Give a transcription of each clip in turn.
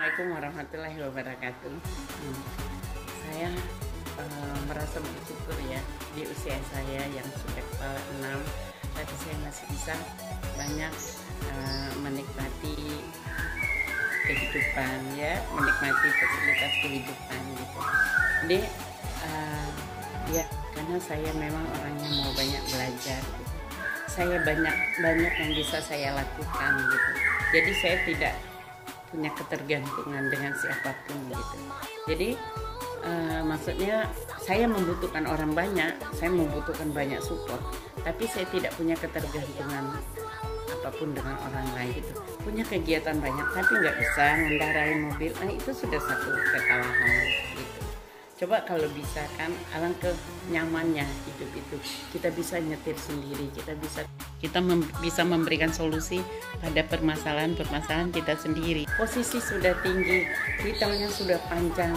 Assalamualaikum warahmatullahi wabarakatuh. Saya merasa bersyukur ya di usia saya yang sudah kepala 6, tapi saya masih bisa banyak menikmati kehidupan ya, menikmati fasilitas kehidupan gitu. Jadi ya karena saya memang orangnya mau banyak belajar gitu. Saya banyak yang bisa saya lakukan gitu. Jadi saya tidak punya ketergantungan dengan siapapun gitu. Jadi maksudnya saya membutuhkan orang banyak, saya membutuhkan banyak support, tapi saya tidak punya ketergantungan apapun dengan orang lain gitu. Punya kegiatan banyak tapi nggak bisa mengendarai mobil, nah itu sudah satu kekalahan gitu. Coba kalau bisa kan, alangkah nyamannya hidup itu. Kita bisa nyetir sendiri, kita bisa memberikan solusi pada permasalahan kita sendiri. Posisi sudah tinggi, hitamnya sudah panjang,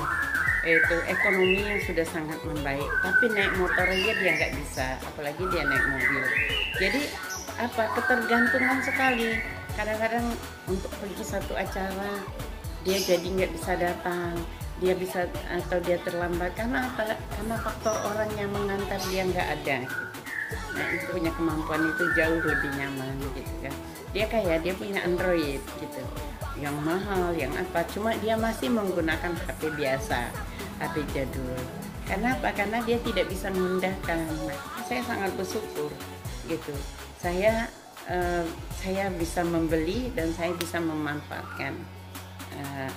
itu ekonominya sudah sangat membaik, tapi naik motor aja dia nggak bisa, apalagi dia naik mobil. Jadi ketergantungan sekali. Kadang-kadang untuk pergi satu acara dia jadi nggak bisa datang, dia bisa atau dia terlambat karena karena faktor orang yang mengantar dia nggak ada gitu. Nah itu punya kemampuan itu jauh lebih nyaman gitu kan. Dia punya Android gitu yang mahal, yang cuma dia masih menggunakan HP biasa, HP jadul. Karena dia tidak bisa memindahkan. Nah, saya sangat bersyukur gitu. Saya bisa membeli dan saya bisa memanfaatkan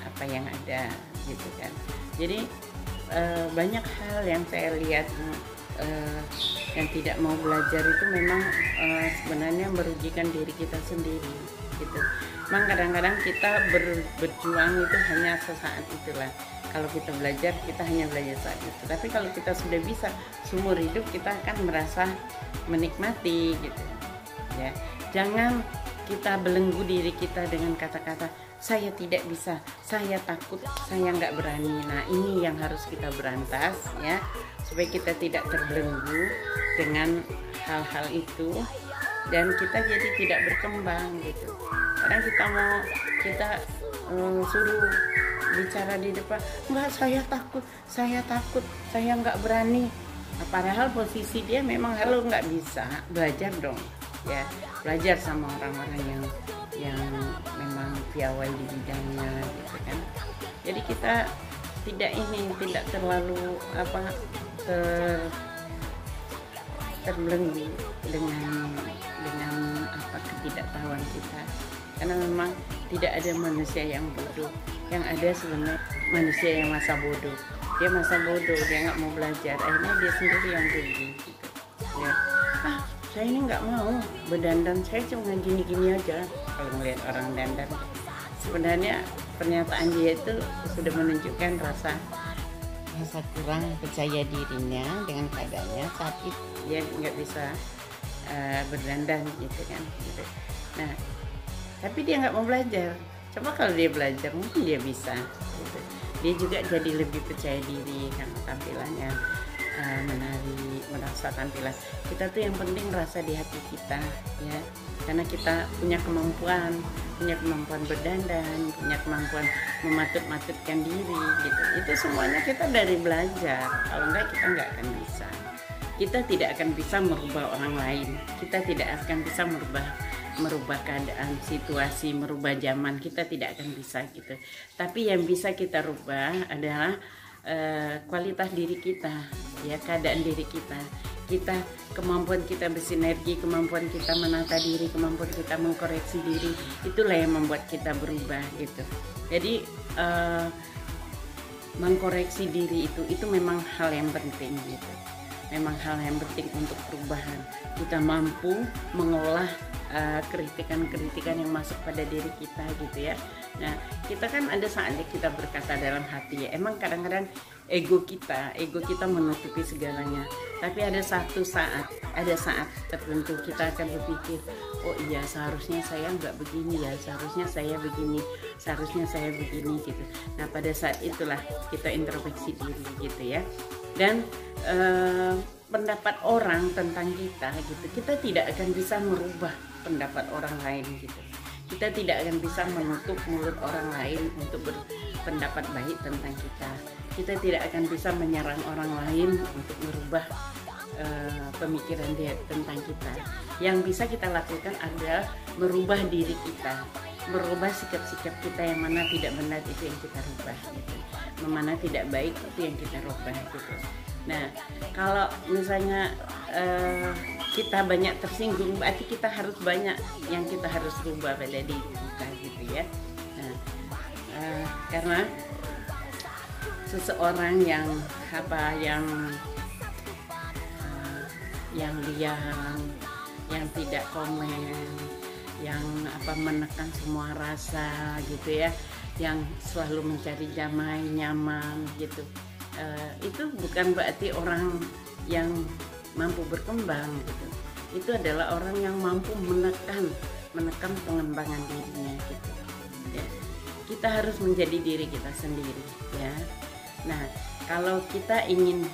apa yang ada gitu kan. Jadi banyak hal yang saya lihat yang tidak mau belajar itu memang sebenarnya merugikan diri kita sendiri gitu. Memang kadang-kadang kita berjuang itu hanya sesaat itulah. Kalau kita belajar, kita hanya belajar saat itu. Tapi kalau kita sudah bisa seumur hidup, kita akan merasa menikmati gitu ya. Jangan kita belenggu diri kita dengan kata-kata saya tidak bisa, saya takut, saya nggak berani. Nah ini yang harus kita berantas ya, supaya kita tidak terbelenggu dengan hal-hal itu dan kita jadi tidak berkembang gitu. Kadang kita suruh bicara di depan, enggak, saya takut, saya nggak berani. Nah, padahal posisi dia memang nggak bisa, belajar dong ya, belajar sama orang-orang yang memang piawai di bidangnya gitu kan. Jadi kita tidak terlalu terbelenggu dengan ketidaktahuan kita, karena memang tidak ada manusia yang bodoh. Yang ada sebenarnya manusia yang masa bodoh, dia nggak mau belajar, akhirnya dia sendiri yang rugi gitu ya. Saya ini nggak mau berdandan, saya cuma gini-gini aja. Kalau melihat orang dandan, sebenarnya pernyataan dia itu sudah menunjukkan rasa kurang percaya dirinya dengan keadaannya saat itu dia nggak bisa berdandan gitu kan gitu. Nah tapi dia nggak mau belajar. Coba kalau dia belajar mungkin dia bisa gitu. Dia juga jadi lebih percaya diri karena tampilannya menari, merasa tampilan kita tuh yang penting rasa di hati kita ya, karena kita punya kemampuan berdandan, punya kemampuan mematut-matutkan diri gitu. Itu semuanya kita dari belajar. Kalau enggak kita nggak akan bisa. Kita tidak akan bisa merubah orang lain, kita tidak akan bisa merubah keadaan, situasi, merubah zaman, kita tidak akan bisa gitu. Tapi yang bisa kita rubah adalah kualitas diri kita ya, keadaan diri kita, kemampuan kita bersinergi, kemampuan kita menata diri, kemampuan kita mengkoreksi diri, itulah yang membuat kita berubah gitu. Jadi mengkoreksi diri itu memang hal yang penting gitu, memang hal yang penting untuk perubahan. Kita mampu mengolah kritikan-kritikan yang masuk pada diri kita gitu ya. Nah kita kan ada saatnya kita berkata dalam hati ya, emang kadang-kadang ego kita menutupi segalanya, tapi ada saat tertentu kita akan berpikir, oh iya seharusnya saya nggak begini ya, seharusnya saya begini gitu. Nah pada saat itulah kita introspeksi diri gitu ya. Dan pendapat orang tentang kita gitu, kita tidak akan bisa merubah pendapat orang lain gitu. Kita tidak akan bisa menutup mulut orang lain untuk pendapat baik tentang kita. Kita tidak akan bisa menyerang orang lain untuk merubah pemikiran dia tentang kita. Yang bisa kita lakukan adalah merubah diri kita, merubah sikap-sikap kita yang mana tidak benar itu yang kita rubah gitu. Yang mana tidak baik itu yang kita rubah gitu. Nah, kalau misalnya kita banyak tersinggung, berarti kita harus banyak yang kita harus rubah pada diri kita gitu ya. Nah, karena seseorang yang diam, yang tidak komen, yang menekan semua rasa gitu ya, yang selalu mencari damai, nyaman gitu, itu bukan berarti orang yang mampu berkembang gitu. Itu adalah orang yang mampu menekan pengembangan dirinya gitu ya. Kita harus menjadi diri kita sendiri ya. Nah, kalau kita ingin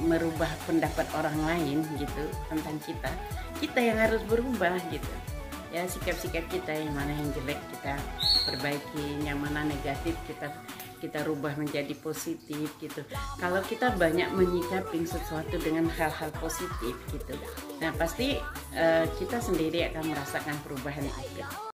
merubah pendapat orang lain gitu tentang kita yang harus berubah gitu ya. Sikap-sikap kita yang mana yang jelek kita perbaiki, yang mana negatif kita rubah menjadi positif gitu. Kalau kita banyak menyikapi sesuatu dengan hal-hal positif gitu, nah pasti kita sendiri akan merasakan perubahan itu.